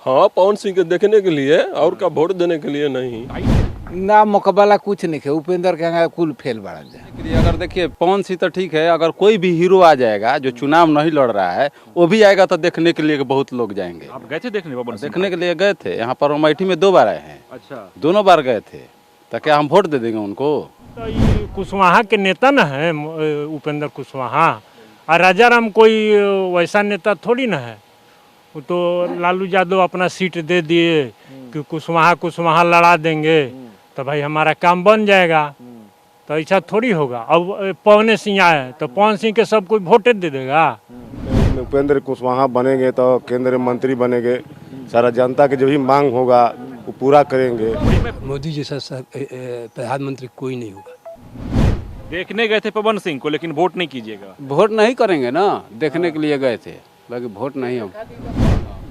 हाँ, पवन सिंह के देखने के लिए और का वोट देने के लिए नहीं। ना मुकबला कुछ नहीं है, उपेंद्र के कुल फेल बढ़ा जाए। अगर देखिए पवन सिंह तो ठीक है, अगर कोई भी हीरो आ जाएगा जो चुनाव नहीं लड़ रहा है वो भी आएगा तो देखने के लिए बहुत लोग जाएंगे। आप गए थे देखने पवन सिंह? देखने के लिए गए थे, यहाँ पर अमेठी में 2 बार आए हैं। अच्छा, दोनों बार गए थे, तो क्या हम वोट दे देंगे उनको? तो ये कुशवाहा के नेता न है उपेंद्र कुशवाहा, और राजाराम कोई वैसा नेता थोड़ी ना है। वो तो लालू यादव अपना सीट दे दिए कि कुशवाहा लड़ा देंगे तो भाई हमारा काम बन जाएगा। तो ऐसा थोड़ी होगा। अब पवन सिंह आए तो पवन सिंह के सब कोई वोट दे देगा। उपेंद्र कुशवाहा बनेंगे तो केंद्रीय मंत्री बनेंगे, सारा जनता के जो भी मांग होगा वो पूरा करेंगे। मोदी जैसा प्रधानमंत्री कोई नहीं होगा। देखने गए थे पवन सिंह को, लेकिन वोट नहीं कीजिएगा। वोट नहीं करेंगे ना, देखने के लिए गए थे, बाकी वोट नहीं होगा।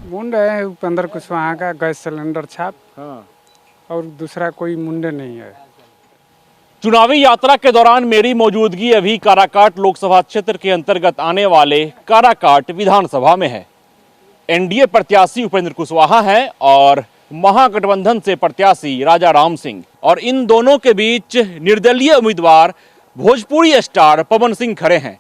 मुंडे है उपेंद्र कुशवाहा का, गैस सिलेंडर छाप। हाँ। और दूसरा कोई मुंडे नहीं है। चुनावी यात्रा के दौरान मेरी मौजूदगी अभी काराकाट लोकसभा क्षेत्र के अंतर्गत आने वाले काराकाट विधानसभा में है। एनडीए प्रत्याशी उपेंद्र कुशवाहा हैं और महागठबंधन से प्रत्याशी राजाराम सिंह, और इन दोनों के बीच निर्दलीय उम्मीदवार भोजपुरी स्टार पवन सिंह खड़े हैं।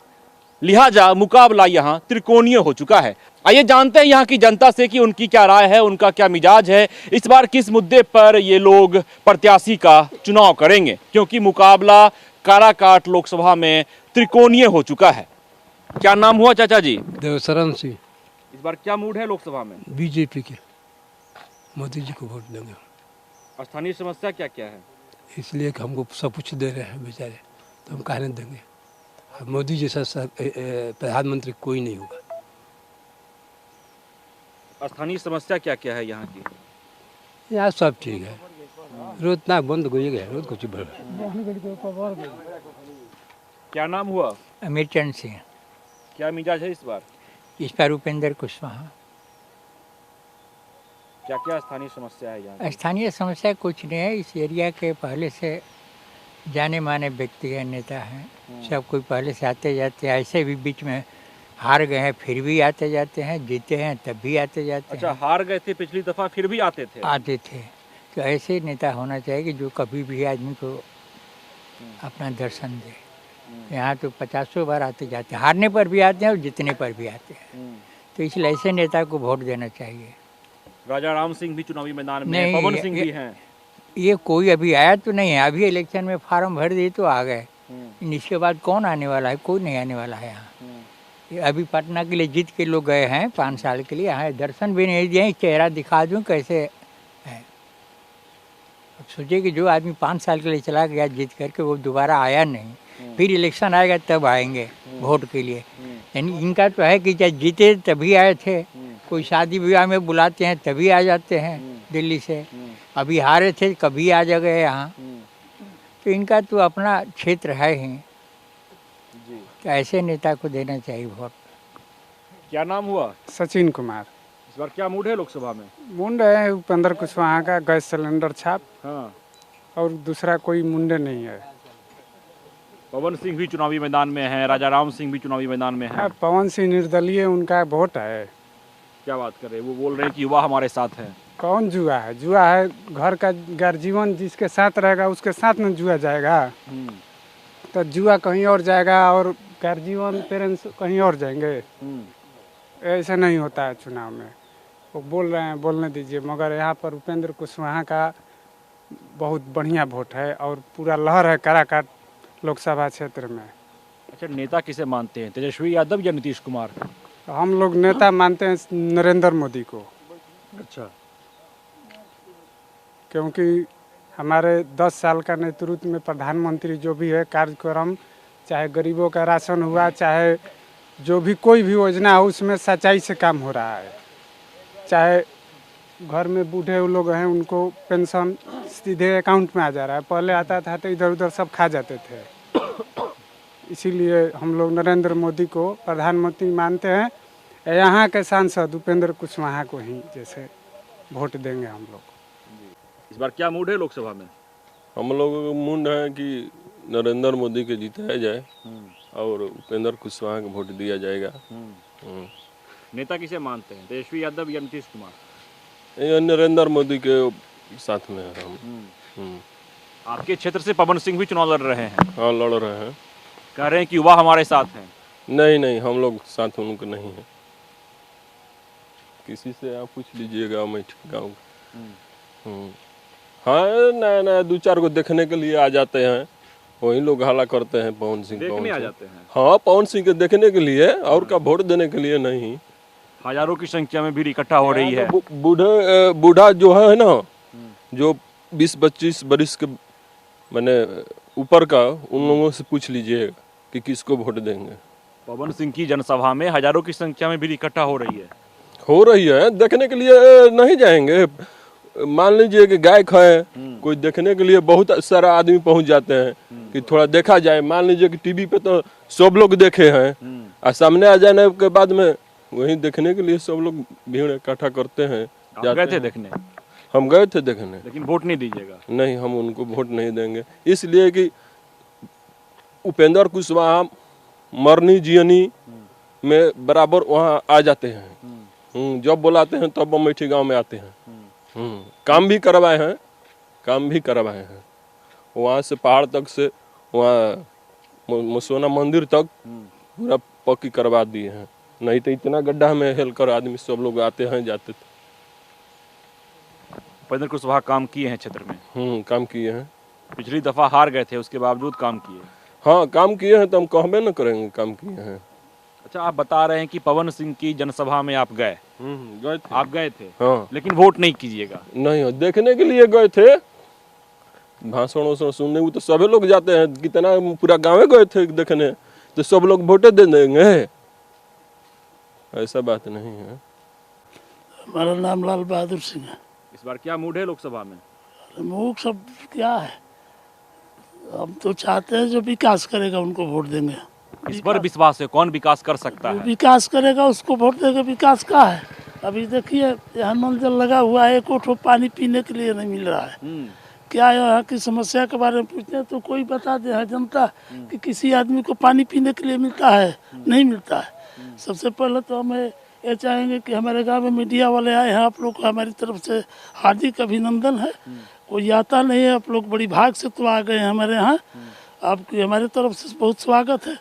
लिहाजा मुकाबला यहां त्रिकोणीय हो चुका है। आइए जानते हैं यहां की जनता से कि उनकी क्या राय है, उनका क्या मिजाज है, इस बार किस मुद्दे पर ये लोग प्रत्याशी का चुनाव करेंगे, क्योंकि मुकाबला काराकाट लोकसभा में त्रिकोणीय हो चुका है। क्या नाम हुआ चाचा जी? देवशरण सिंह। इस बार क्या मूड है लोकसभा में? बीजेपी के, मोदी जी को वोट देंगे। स्थानीय समस्या क्या क्या है? इसलिए कि हमको सब कुछ दे रहे हैं बेचारे, तो हम काहे नहीं देंगे। मोदी जैसा प्रधानमंत्री कोई नहीं होगा। स्थानीय समस्या क्या क्या है यहाँ की? यहाँ सब ठीक है, रोज ना बंद हो गया, रोज कुछ बढ़। क्या नाम हुआ? अमीरचंद सिंह। क्या मिजाज है इस बार? इस पर उपेंद्र कुशवाहा। क्या क्या स्थानीय समस्या है यहाँ? स्थानीय समस्या कुछ नहीं है, इस एरिया के पहले से जाने माने व्यक्ति है, नेता हैं, सब कोई पहले से आते जाते हैं। ऐसे भी बीच में हार गए हैं, फिर भी आते जाते हैं, जीते हैं तब भी आते जाते हैं। अच्छा, हार गए थे पिछली दफा, फिर भी आते थे? आते थे। तो ऐसे नेता होना चाहिए कि जो कभी भी आदमी को अपना दर्शन दे। यहाँ तो 50 बार आते जाते हैं, हारने पर भी आते हैं और जीतने पर भी आते हैं। तो इसलिए ऐसे नेता को वोट देना चाहिए। राजाराम सिंह भी चुनावी मैदान में, पवन सिंह भी हैं। ये कोई अभी आया तो नहीं है, अभी इलेक्शन में फार्म भर दिए तो आ गए। इसके बाद कौन आने वाला है? कोई नहीं आने वाला है यहाँ। ये अभी पटना के लिए जीत के लोग गए हैं 5 साल के लिए, यहाँ दर्शन भी नहीं दिए। चेहरा दिखा दूँ कैसे है। अब सोचिए कि जो आदमी 5 साल के लिए चला गया जीत करके, वो दोबारा आया नहीं, फिर इलेक्शन आएगा तब आएंगे वोट के लिए। यानी इनका तो है कि चाहे जीते तभी आए थे, कोई शादी विवाह में बुलाते हैं तभी आ जाते हैं दिल्ली से। अभी हारे थे कभी आ जा गए यहाँ। तो इनका तो अपना क्षेत्र है ही, तो ऐसे नेता को देना चाहिए वोट। क्या नाम हुआ? सचिन कुमार। इस बार क्या मूड है लोकसभा में? मुंडे है उपेंद्र कुशवाहा का, गैस सिलेंडर छाप। हाँ। और दूसरा कोई मुंडे नहीं है। पवन सिंह भी चुनावी मैदान में है, राजाराम सिंह भी चुनावी मैदान में है। पवन सिंह निर्दलीय, उनका वोट है। क्या बात कर रहे हैं? वो बोल रहे हैं कि युवा हमारे साथ है। कौन जुआ है? जुआ है घर का गर्जीवन जिसके साथ रहेगा उसके साथ में जुआ जाएगा। तो जुआ कहीं और जाएगा और गर्जीवन पेरेंट्स कहीं और जाएंगे। ऐसा नहीं होता है चुनाव में। वो बोल रहे हैं, बोलने दीजिए। मगर यहाँ पर उपेंद्र कुशवाहा का बहुत बढ़िया वोट है और पूरा लहर है काराकाट लोकसभा क्षेत्र में। अच्छा, नेता किसे मानते हैं, तेजस्वी यादव या नीतीश कुमार? तो हम लोग नेता मानते हैं नरेंद्र मोदी को। अच्छा। क्योंकि हमारे 10 साल का नेतृत्व में प्रधानमंत्री जो भी है कार्यक्रम, चाहे गरीबों का राशन हुआ, चाहे जो भी कोई भी योजना हो, उसमें सच्चाई से काम हो रहा है। चाहे घर में बूढ़े लोग हैं उनको पेंशन सीधे अकाउंट में आ जा रहा है, पहले आता था तो इधर उधर सब खा जाते थे। इसीलिए हम लोग नरेंद्र मोदी को प्रधानमंत्री मानते हैं। यहाँ के सांसद उपेंद्र कुशवाहा को ही जैसे वोट देंगे हम लोग। इस बार क्या मूड है लोकसभा में? हम लोगों का मूड है कि नरेंद्र मोदी के जिताया जाए और उपेंद्र कुशवाहा को वोट दिया जाएगा। नेता किसे मानते हैं, तेजस्वी यादव या नीतीश कुमार? ये नरेंद्र मोदी के साथ में है हम। आपके क्षेत्र से पवन सिंह भी चुनाव लड़ रहे हैं, हाँ लड़ रहे हैं। कह रहे हैं कि युवा हमारे साथ हैं। नहीं नहीं, हम लोग साथ उनके नहीं है। किसी से आप पूछ लीजिएगा अमेठी गाँव। हाँ नया नया 2-4 को देखने के लिए आ जाते हैं, वही लोग हल्ला करते हैं पवन सिंह देखने आ जाते हैं। हाँ पवन सिंह के देखने के लिए, और का वोट देने के लिए नहीं। हजारों की संख्या में भीड़ इकट्ठा हो रही है। बूढ़ा जो है ना, जो 20-25 बरिस के मैंने ऊपर का, उन लोगों से पूछ लीजिएगा कि किसको वोट देंगे। पवन सिंह की जनसभा में हजारों की संख्या में भीड़ इकट्ठा हो रही है, देखने के लिए नहीं जाएंगे। मान लीजिए कि गायक है, कोई देखने के लिए बहुत सारा आदमी पहुंच जाते हैं कि थोड़ा देखा जाए। मान लीजिए कि टीवी पे तो सब लोग देखे हैं, और सामने आ जाने के बाद में वहीं देखने के लिए सब लोग भीड़ इकट्ठा करते हैं। गए थे देखने? हम गए थे देखने, लेकिन वोट नहीं दीजिएगा? नहीं, हम उनको वोट नहीं देंगे, इसलिए कि उपेंद्र कुशवाहा मरनी जियनी में बराबर वहाँ आ जाते हैं। जब बुलाते हैं तब अमेठी गांव में आते हैं। काम भी करवाए हैं, वहाँ से पहाड़ तक से वहाँ मसोना मंदिर तक पूरा पक्की करवा दिए हैं। नहीं तो इतना गड्ढा में हेल कर आदमी सब लोग आते हैं जाते थे। उपेंद्र कुशवाहा काम किए हैं क्षेत्र में? काम किए हैं। पिछली दफा हार गए थे, उसके बावजूद काम किए। हाँ काम किए हैं, तो हम कहबे न करेंगे काम किए हैं। अच्छा, आप बता रहे हैं कि पवन सिंह की जनसभा में आप गए? गए थे। आप गए थे? हाँ। लेकिन वोट नहीं कीजिएगा? नहीं, देखने के लिए गए थे, भाषण सुनने। वो तो सभी लोग जाते हैं, कितना पूरा गाँव गए थे देखने, तो सब लोग वोटे दे देंगे, ऐसा बात नहीं है। हमारा नाम लाल बहादुर सिंह है। इस बार क्या मूड है लोकसभा में? मूड सब क्या है, हम तो चाहते हैं जो विकास करेगा उनको वोट देंगे। इस पर विश्वास है? कौन विकास कर सकता है? विकास करेगा उसको वोट देंगे। विकास का है, अभी देखिए यहाँ नल जल लगा हुआ है, एक ठो पानी पीने के लिए नहीं मिल रहा है। क्या यहाँ की समस्या के बारे में पूछते हैं तो कोई बता दे है जनता कि किसी आदमी को पानी पीने के लिए मिलता है? नहीं मिलता है। सबसे पहले तो हमें ये चाहेंगे कि हमारे गांव में मीडिया वाले आए हैं, आप लोग को हमारी तरफ से हार्दिक अभिनंदन है। कोई आता नहीं है, आप लोग बड़ी भाग से तो आ गए हैं हमारे यहाँ, आपकी हमारी तरफ से बहुत स्वागत है।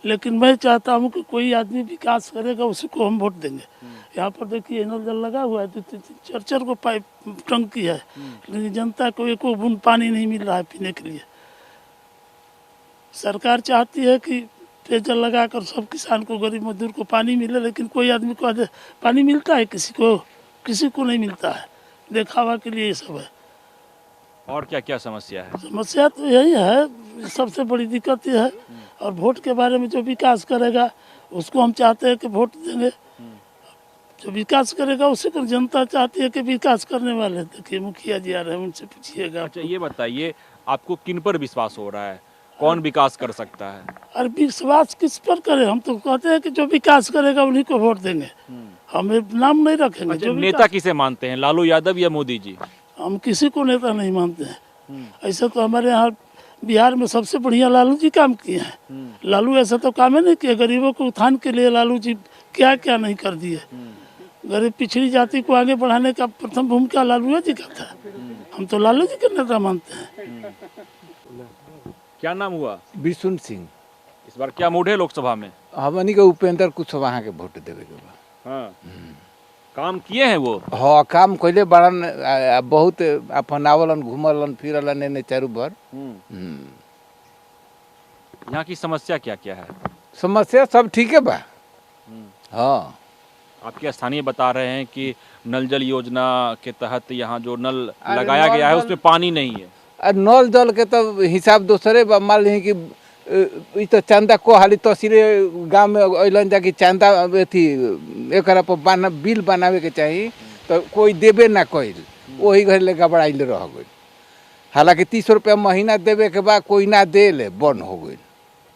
लेकिन मैं चाहता हूँ कि कोई आदमी विकास करेगा उसी को हम वोट देंगे। यहाँ पर देखिए नल जल लगा हुआ है, 4-4 को पाइप टंकी है, लेकिन जनता को एक बूंद पानी नहीं मिल रहा है पीने के लिए। सरकार चाहती है कि पेयजल लगाकर सब किसान को, गरीब मजदूर को पानी मिले, लेकिन कोई आदमी को पानी मिलता है? किसी को नहीं मिलता है। दिखावा के लिए ये सब है। और क्या क्या समस्या है? समस्या तो यही है, सबसे बड़ी दिक्कत ये है। और वोट के बारे में जो विकास करेगा उसको हम चाहते हैं कि वोट देंगे। जो विकास करेगा उसी को जनता चाहती है कि विकास करने वाले। देखिए मुखिया जी आ रहे हैं, उनसे पूछिएगा। अच्छा ये बताइए, आपको किन पर विश्वास हो रहा है, कौन विकास कर सकता है? अरे विश्वास किस पर करें, हम तो कहते हैं कि जो विकास करेगा उन्हीं को वोट देंगे, हमें नाम नहीं रखेंगे। अच्छा, नेता किसे मानते हैं, लालू यादव या मोदी जी? हम किसी को नेता नहीं मानते हैं। ऐसा तो हमारे यहाँ बिहार में सबसे बढ़िया लालू जी काम किए हैं। लालू ऐसा तो काम है नहीं किया, गरीबों को उत्थान के लिए लालू जी क्या क्या नहीं कर दिए। गरीब पिछड़ी जाति को आगे बढ़ाने का प्रथम भूमिका लालू जी का था। हम तो लालू जी के नेता मानते हैं। क्या नाम हुआ? विशुन सिंह। इस बार क्या मूड है लोकसभा में? हमनी के उपेंद्र कुशवाहा के वोट देवे के बा। हाँ। काम किए हैं वो? हाँ काम कैले बड़न, बहुत अपन आवलन, घूमलन फिरलन एने चारू भर। यहाँ की समस्या क्या क्या है? समस्या सब ठीक है बा। हाँ आपके स्थानीय बता रहे हैं कि नल जल योजना के तहत यहाँ जो नल लगाया गया है उसमें पानी नहीं है। नल जल के तो हिसाब दूसरे बा। मान ली कि तो चंदा को हाली तहसील गाँव में अलन जाकि चंदा अथी एक बिल बनावे के चाहिए, तो कोई देवे ना कइल, वही घर ले गबड़ाइल रह गई। हालांकि 30 रुपया महीना देवे के बाद कोई ना दे ले, बंद हो गई।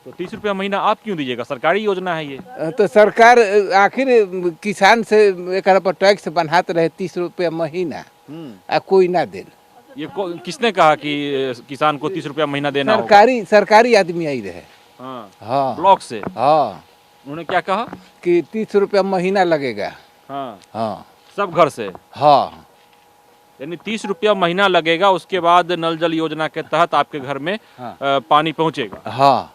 तो 30 रुपया महीना आप क्यों दीजिएगा, सरकारी योजना है ये। तो सरकार आखिर किसान से एक पर टैक्स बनाते रहे 30 रुपया महीना, आ कोई ना दे। ये किसने कहा कि किसान को 30 रुपया महीना देना सरकारी आदमी आई रहे। हाँ, हाँ ब्लॉक से। हाँ उन्होंने क्या कहा कि 30 रुपया महीना लगेगा। हाँ हाँ सब घर से। हाँ यानी 30 रुपया महीना लगेगा, उसके बाद नल जल योजना के तहत आपके घर में पानी पहुंचेगा। हाँ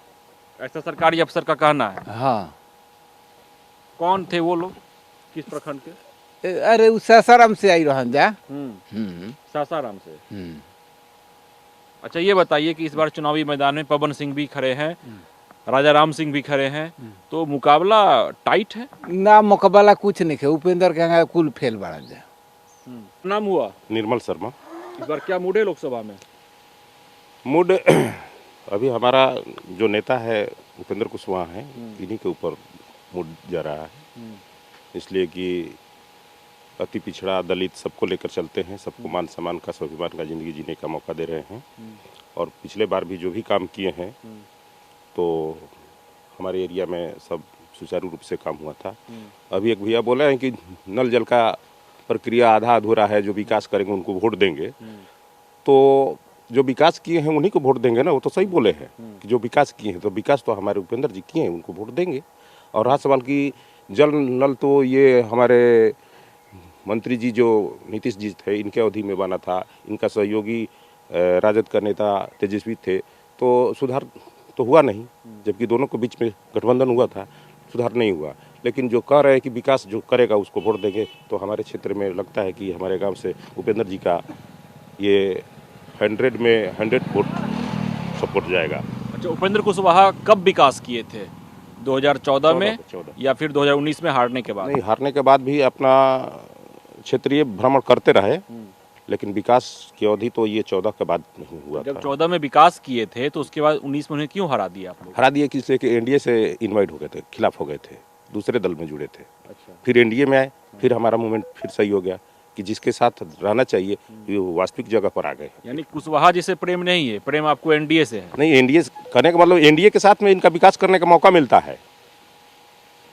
ऐसा सरकारी अफसर का कहना है। हाँ। कौन थे वो लोग, किस प्रखंड के? अरे उ सासाराम से आई रहन जा। सासाराम से। अच्छा ये बताइए कि इस बार चुनावी मैदान में पवन सिंह भी खड़े हैं, राजा राम सिंह भी खड़े हैं, तो मुकाबला टाइट है? ना मुकाबला कुछ नहीं है, उपेंद्र के कुल फेल बढ़ जा। नाम हुआ निर्मल शर्मा। इस बार क्या मूड है लोकसभा में? मूड अभी हमारा जो नेता है उपेंद्र कुशवाहा है, इन्हीं के ऊपर मूड जा रहा है, इसलिए कि अति पिछड़ा दलित सबको लेकर चलते हैं, सबको मान सम्मान का स्वाभिमान का ज़िंदगी जीने का मौका दे रहे हैं। और पिछले बार भी जो भी काम किए हैं तो हमारे एरिया में सब सुचारू रूप से काम हुआ था। अभी एक भैया बोले हैं कि नल जल का प्रक्रिया आधा अधूरा है, जो विकास करेंगे उनको वोट देंगे। तो जो विकास किए हैं उन्हीं को वोट देंगे ना, वो तो सही बोले हैं कि जो विकास किए हैं, तो विकास तो हमारे उपेंद्र जी किए हैं, उनको वोट देंगे। और रहा सवाल की जल नल, तो ये हमारे मंत्री जी जो नीतीश जी थे, इनके अवधि में बना था। इनका सहयोगी राजद का नेता तेजस्वी थे, तो सुधार तो हुआ नहीं, जबकि दोनों के बीच में गठबंधन हुआ था, सुधार नहीं हुआ। लेकिन जो कह रहे हैं कि विकास जो करेगा उसको वोट देंगे, तो हमारे क्षेत्र में लगता है कि हमारे गांव से उपेंद्र जी का ये 100 में 100 वोट सपोर्ट जाएगा। अच्छा, उपेंद्र कुशवाहा कब विकास किए थे? 2014 में 14 या फिर 2019 में हारने के बाद? नहीं, हारने के बाद भी अपना क्षेत्रीय भ्रमण करते रहे, लेकिन विकास की अवधि तो ये 14 के बाद नहीं हुआ जब था। 14 में विकास किए थे तो उसके बाद 19 में उन्हें क्यों हरा दिया आप लोग? हरा दिए कि इसलिए कि एनडीए से इनवाइट हो गए थे, खिलाफ हो गए थे, दूसरे दल में जुड़े थे। अच्छा। फिर एनडीए में आए, फिर हमारा मूवमेंट फिर सही हो गया कि जिसके साथ रहना चाहिए वो वास्तविक जगह पर आ गए। यानी कुशवाहा जी से प्रेम नहीं है, प्रेम आपको एनडीए से है? नहीं, एनडीए करने का मतलब एनडीए के साथ में इनका विकास करने का मौका मिलता है।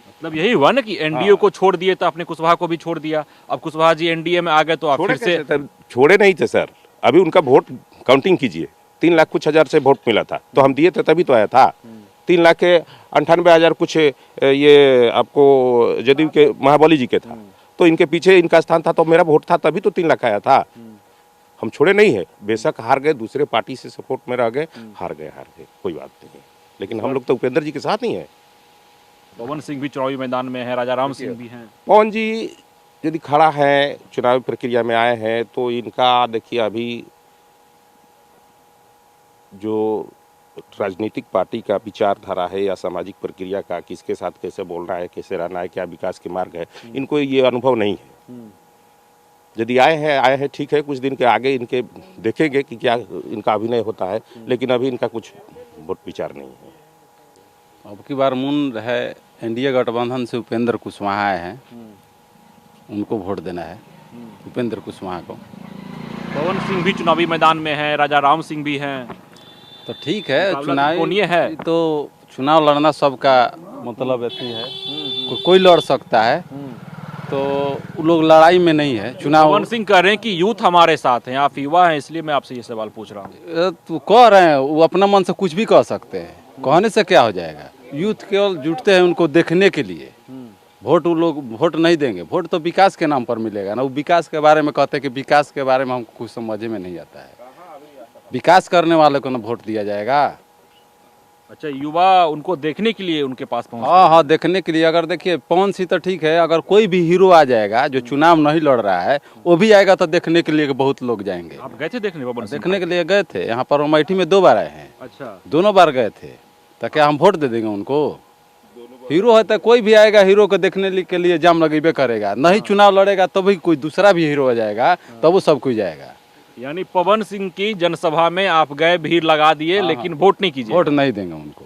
मतलब यही हुआ ना कि एनडीए को छोड़ दिए तो आपने कुशवाहा को भी छोड़ दिया, अब कुशवाहा जी एनडीए में आ गए तो आप फिर से छोड़े नहीं थे सर। अभी उनका वोट काउंटिंग कीजिए, 3 लाख कुछ हजार से वोट मिला था, तो हम दिए थे तभी तो आया था। 3 लाख के 98,000 कुछ ये आपको जदयू के महाबली जी के था, तो इनके पीछे इनका स्थान था, तो मेरा वोट था, तभी तो 3 लाख आया था। हम छोड़े नहीं है, बेशक हार गए, दूसरे पार्टी से सपोर्ट में रह गए, हार गए, कोई बात नहीं, लेकिन हम लोग तो उपेंद्र जी के साथ ही है। पवन सिंह भी चुनावी मैदान में है, राजा राम सिंह भी हैं। पवन जी यदि खड़ा है, चुनावी प्रक्रिया में आए हैं, तो इनका देखिए अभी जो राजनीतिक पार्टी का विचारधारा है या सामाजिक प्रक्रिया का, किसके साथ कैसे बोलना है, कैसे रहना है, क्या विकास के मार्ग है, इनको ये अनुभव नहीं है। यदि आए हैं ठीक है, कुछ दिन के आगे इनके देखेंगे कि क्या इनका अभिनय होता है, लेकिन अभी इनका कुछ वोट विचार नहीं है। अब की बार मून है एनडीए गठबंधन से उपेंद्र कुशवाहा आए हैं, उनको वोट देना है, उपेंद्र कुशवाहा को। पवन सिंह भी चुनावी मैदान में है, राजा राम सिंह भी हैं, तो ठीक है, चुनावी है तो चुनाव लड़ना सबका मतलब ऐसी है, कोई लड़ सकता है, तो वो लोग लड़ाई में नहीं है। चुनाव पवन सिंह कह रहे हैं कि यूथ हमारे साथ हैं, आप युवा हैं, इसलिए मैं आपसे ये सवाल पूछ रहा हूँ। तो कह रहे हैं, वो अपना मन से कुछ भी कह सकते हैं, कहने से क्या हो जाएगा। यूथ केवल जुटते हैं उनको देखने के लिए, वोट वो लोग वोट नहीं देंगे, वोट तो विकास के नाम पर मिलेगा ना। वो विकास के बारे में कहते हैं कि विकास के बारे में हमको कुछ समझ में नहीं आता है, विकास करने वाले को ना वोट दिया जाएगा। अच्छा, युवा उनको देखने के लिए उनके पास पहुंचते हैं? हाँ, देखने के लिए। अगर देखिए पवन सिंह तो ठीक है, अगर कोई भी हीरो आ जाएगा जो चुनाव नहीं लड़ रहा है, वो भी आएगा तो देखने के लिए बहुत लोग जाएंगे। आप गए थे देखने? पवन सिंह देखने के लिए गए थे, यहाँ पर अमेठी में 2 बार आए हैं। अच्छा, दोनों बार गए थे, तो क्या हम वोट दे देंगे उनको? हीरो है तो कोई भी आएगा, हीरो को देखने के लिए जाम लगेबे करेगा। नहीं चुनाव लड़ेगा तभी कोई दूसरा भी हीरो आ जाएगा, तब वो सब कोई जाएगा। यानी पवन सिंह की जनसभा में आप गए, भीड़ लगा दिए, लेकिन वोट नहीं कीजिए? वोट नहीं देंगे उनको।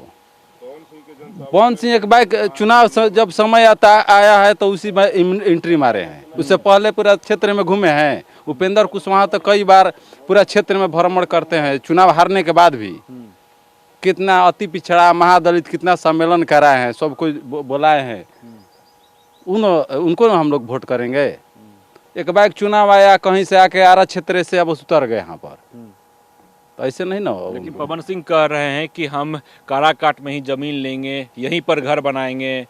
पवन सिंह एक बार चुनाव जब समय आया है तो उसी में एंट्री मारे हैं, उससे पहले पूरा क्षेत्र में घूमे हैं। उपेंद्र कुशवाहा तो कई बार पूरा क्षेत्र में भ्रमण करते हैं, चुनाव हारने के बाद भी। कितना अति पिछड़ा महादलित कितना सम्मेलन कराए हैं, सब कुछ बुलाए हैं, उनको हम लोग वोट करेंगे। एक बार चुनाव आया कहीं से आके आरा क्षेत्र से अब उतर गए यहाँ पर, तो ऐसे नहीं ना हो। लेकिन पवन सिंह कह रहे हैं कि हम काराकाट में ही जमीन लेंगे, यहीं पर घर बनाएंगे,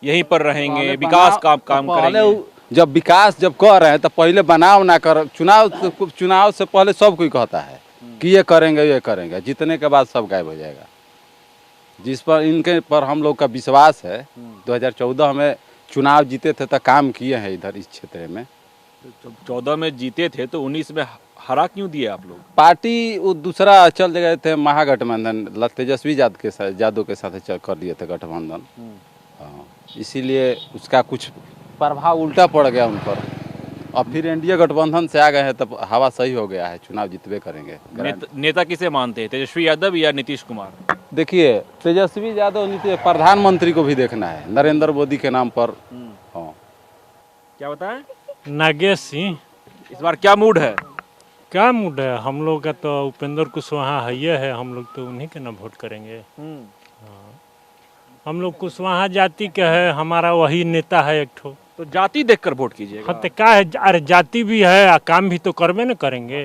यहीं पर रहेंगे, विकास काम करेंगे। जब विकास जब कर रहे हैं तो पहले बनाव ना कर, चुनाव से पहले सब कोई कहता है कि ये करेंगे, जीतने के बाद सब गायब हो जाएगा। जिस पर इनके पर हम लोग का विश्वास है। 2014 में चुनाव जीते थे तो काम किए हैं इधर इस क्षेत्र में। 14 में जीते थे तो 19 में हरा क्यों दिए आप लोग? पार्टी वो दूसरा चल गए थे, महागठबंधन तेजस्वी यादव के साथ कर लिए थे गठबंधन। हाँ, इसीलिए उसका कुछ प्रभाव उल्टा पड़ गया उन पर। अब फिर एनडीए गठबंधन से आ गए हैं तब हवा सही हो गया है, चुनाव जीतवे करेंगे। नेता किसे मानते हैं, तेजस्वी यादव या नीतीश कुमार? देखिए, तेजस्वी यादव प्रधानमंत्री को भी देखना है, नरेंद्र मोदी के नाम पर। हाँ, क्या बताएं? नागेश सिंह। इस बार क्या मूड है? क्या मूड है, हम लोग का तो उपेंद्र कुशवाहा है, ये है, हम लोग तो उन्हीं के ना वोट करेंगे। हाँ, हम लोग कुशवाहा जाति के है, हमारा वही नेता है एक ठो। तो जाति देखकर वोट कीजिएगा। हाँ, तो क्या है, अरे जाति भी है, काम भी तो करबे न करेंगे।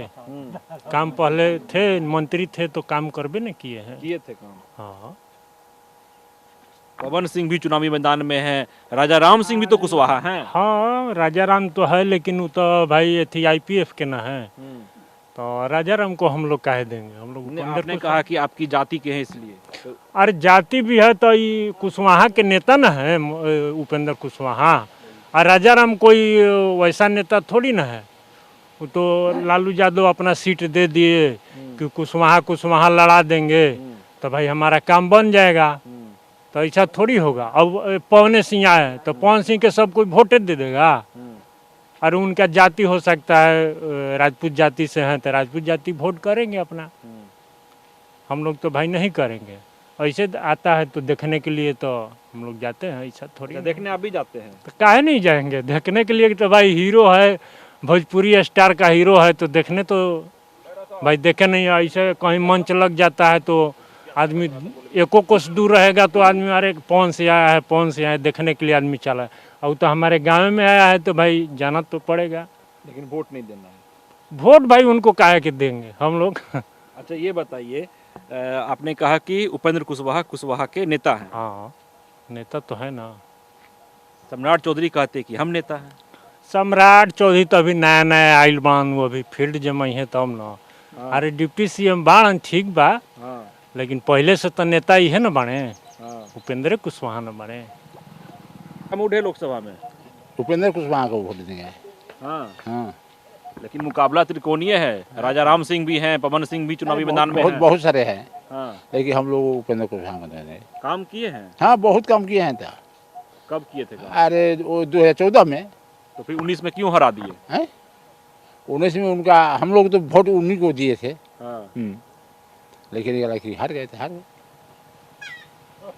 काम पहले थे, मंत्री थे तो काम करबे न किए हैं। किए थे काम। हाँ, पवन सिंह भी चुनावी मैदान में है, राजा राम सिंह भी तो कुशवाहा हैं। हाँ, राजा राम तो है, लेकिन वो तो भाई थी IPF के ना है, तो राजा राम को हम लोग काहे देंगे। हम लोग आपने कहा कि आपकी जाति के हैं इसलिए। अरे जाति भी है तो ये कुशवाहा के नेता न है, उपेंद्र कुशवाहा। और राजा राम कोई वैसा नेता थोड़ी ना है। वो तो लालू यादव अपना सीट दे दिए कि कुशवाहा लड़ा देंगे तो भाई हमारा काम बन जाएगा, तो ऐसा थोड़ी होगा। अब पवन सिंह आए तो पवन सिंह के सब कोई वोट दे देगा। और उनका जाति हो सकता है राजपूत जाति से हैं तो राजपूत जाति वोट करेंगे अपना। हम लोग तो भाई नहीं करेंगे। ऐसे आता है तो देखने के लिए तो हम लोग जाते हैं, ऐसा थोड़ी। देखने आप भी जाते हैं? तो काहे नहीं जाएंगे देखने के लिए? तो भाई हीरो है, भोजपुरी स्टार का हीरो है, तो देखने तो भाई देखे नहीं। ऐसे कहीं मंच लग जाता है तो आदमी एको कोस दूर रहेगा तो आदमी अरे पवन से आया है, पवन से आया है, देखने के लिए आदमी चला है। और तो हमारे गांव में आया है तो भाई जाना तो पड़ेगा। लेकिन वोट नहीं देना है। वोट भाई उनको काहे के देंगे हम लोग। अच्छा, ये बताइए, आपने कहा कि उपेंद्र कुशवाहा के नेता हैं। हाँ, नेता तो है ना। सम्राट चौधरी कहते कि हम नेता हैं। सम्राट चौधरी तो अभी नया नया आइल बान, वो अभी फील्ड जमाई है तब ना। अरे डिप्टी CM बाण ठीक बा, लेकिन पहले से तो नेता ही है ना बने, उपेंद्र कुशवाहा न बने। मूड है लोकसभा में? उपेंद्र कुशवाहा को वोट देंगे। हाँ, लेकिन मुकाबला त्रिकोणीय है। राजा राम सिंह भी हैं, पवन सिंह भी चुनावी मैदान में हैं। बहुत सारे हैं। हाँ, लेकिन हम लोग उपेंद्र कुशवाहा को देंगे। काम किए हैं? हाँ, बहुत काम किए हैं। था कब किए थे काम? अरे वो 2014 में। तो फिर 19 में क्यों हरा दिए? हैं 19 में उनका हम लोग तो वोट उन्हीं को दिए थे। लेकिन हार गए थे, हार गए।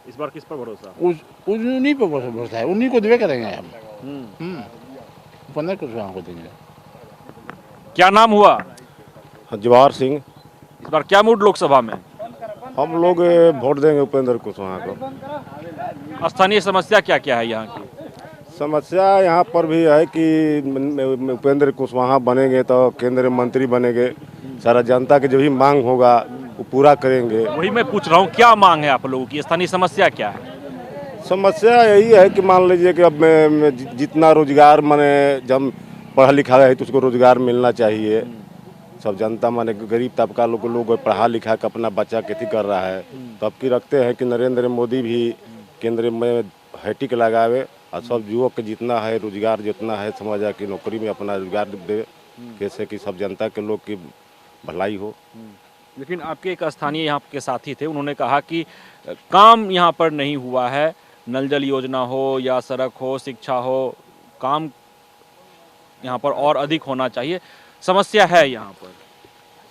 इस बार किस पर भरोसा? उन्हीं पर भरोसा है, उन्हीं को देवे करेंगे हम। उपेंद्र कुशवाहा को देंगे। क्या नाम हुआ? जवाहर सिंह। इस बार क्या मूड लोकसभा में? हम लोग वोट देंगे उपेंद्र कुशवाहा को। स्थानीय समस्या क्या क्या है यहाँ की? समस्या यहाँ पर भी है कि उपेंद्र कुशवाहा बनेंगे तो केंद्रीय मंत्री बनेंगे, सारा जनता के जो भी मांग होगा वो पूरा करेंगे। वही मैं पूछ रहा हूँ, क्या मांग है आप लोगों की? स्थानीय समस्या क्या है? समस्या यही है कि मान लीजिए कि अब जितना रोजगार माने जब पढ़ा लिखा है तो उसको रोजगार मिलना चाहिए। सब जनता माने गरीब तबका लोग पढ़ा लिखा के अपना बच्चा खेती कर रहा है। तो अब की रखते हैं कि नरेंद्र मोदी भी केंद्र में हैटिक लगावे और सब युवक के जितना है रोजगार जितना है समाज की नौकरी में अपना रोजगार दे, कैसे कि सब जनता के लोग की भलाई हो। लेकिन आपके एक स्थानीय यहाँ के साथी थे, उन्होंने कहा कि काम यहाँ पर नहीं हुआ है, नल जल योजना हो या सड़क हो, शिक्षा हो, काम यहाँ पर और अधिक होना चाहिए। समस्या है यहाँ पर?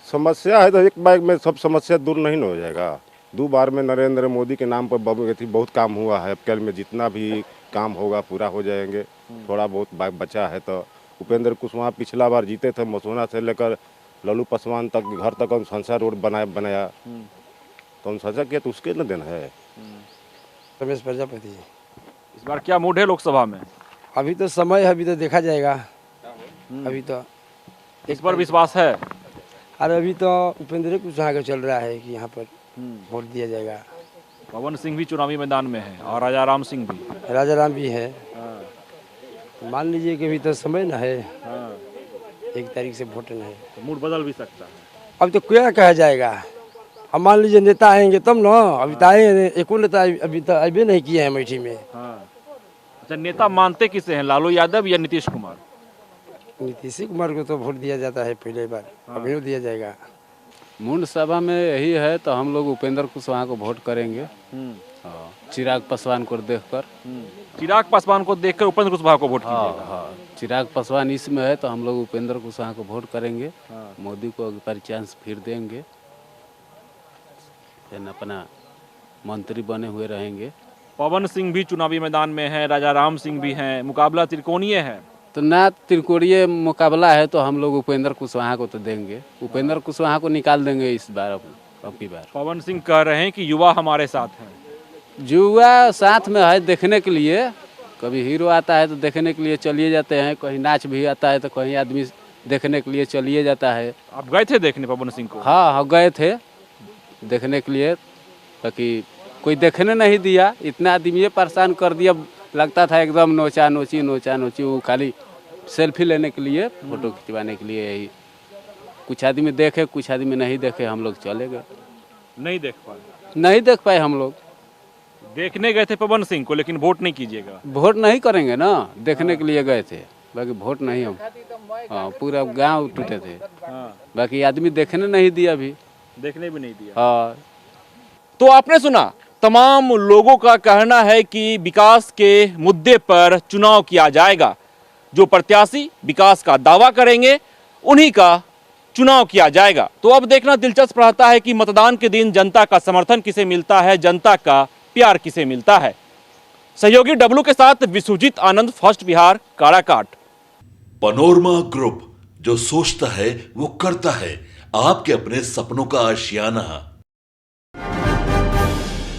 समस्या है तो एक बार में सब समस्या दूर नहीं हो जाएगा। 2 बार में नरेंद्र मोदी के नाम पर बहुत काम हुआ है। अब कल में जितना भी काम होगा पूरा हो जाएंगे। थोड़ा बहुत बचा है तो उपेंद्र कुशवाहा पिछला बार जीते थे, मसोना से लेकर लल्लू पासवान तक घर तक हम संसार रोड बनाया तो हम सोचा किया तो उसके न देना है। रमेश प्रजापति। इस बार क्या मूड है लोकसभा में? अभी तो समय है, अभी तो देखा जाएगा। अभी तो इस पर विश्वास है? अरे अभी तो उपेंद्र कुशवाहा का चल रहा है कि यहाँ पर वोट दिया जाएगा। पवन सिंह भी चुनावी मैदान में है और राजा राम सिंह भी। राजा राम भी है। मान लीजिए कि अभी तो समय ना है, 1 तारीख से वोट है, तो मूड बदल भी सकता है। अब तो क्या कहा जाएगा। अब मान लीजिए नेता आएंगे तब ना, अभी तो आए एको नेता अभी तो अभी नहीं किए हैं अमेठी में। अच्छा, नेता मानते किसे हैं, लालू यादव या नीतीश कुमार? नीतीश कुमार को तो वोट दिया जाता है पहले बार, अभी नहीं दिया जाएगा। मुंड सभा में यही है तो हम लोग उपेंद्र कुशवाहा को वोट करेंगे। हाँ, चिराग पासवान को देखकर। चिराग पासवान को देखकर उपेंद्र कुशवाहा को वोट कीजिएगा? हाँ, चिराग पासवान इसमें है तो हम लोग उपेंद्र कुशवाहा को वोट करेंगे। मोदी को अगर चांस फिर देंगे, अपना मंत्री बने हुए रहेंगे। पवन सिंह भी चुनावी मैदान में है, राजा राम सिंह भी हैं, मुकाबला त्रिकोणीय है। तो ना त्रिकोणीय मुकाबला है तो हम लोग उपेंद्र कुशवाहा को तो देंगे, उपेंद्र कुशवाहा को निकाल देंगे इस बार, अब की बार। पवन सिंह कह रहे हैं कि युवा हमारे साथ हैं। युवा साथ में है देखने के लिए, कभी हीरो आता है तो देखने के लिए चलिए जाते हैं, कहीं नाच भी आता है तो कहीं आदमी देखने के लिए चलिए जाता है। आप गए थे देखने पवन सिंह को? हाँ, गए थे देखने के लिए, बाकी कोई देखने नहीं दिया, इतना आदमी ये परेशान कर दिया, लगता था एकदम नोचा नोची वो खाली सेल्फी लेने के लिए, फोटो खिंचवाने के लिए। यही कुछ आदमी देखे, कुछ आदमी नहीं देखे, हम लोग चले गए। नहीं देख पाए हम लोग। देखने गए थे पवन सिंह को, लेकिन वोट नहीं कीजिएगा? वोट नहीं करेंगे ना, देखने के लिए गए थे, बाकी वोट नहीं हम। हाँ, पूरा गांव टूटे थे, बाकी आदमी देखने नहीं दिया, अभी देखने भी नहीं दिया। हाँ, तो आपने सुना, तमाम लोगों का कहना है कि विकास के मुद्दे पर चुनाव किया जाएगा। जो प्रत्याशी विकास का दावा करेंगे उन्हीं का चुनाव किया जाएगा। तो अब देखना दिलचस्प रहता है कि मतदान के दिन जनता का समर्थन किसे मिलता है, जनता का प्यार किसे मिलता है। सहयोगी डब्लू के साथ Vishwajeet Anand, first Bihar, Karakat. Panorama group, जो सोचता है वो करता है। आपके अपने सपनों का आशियाना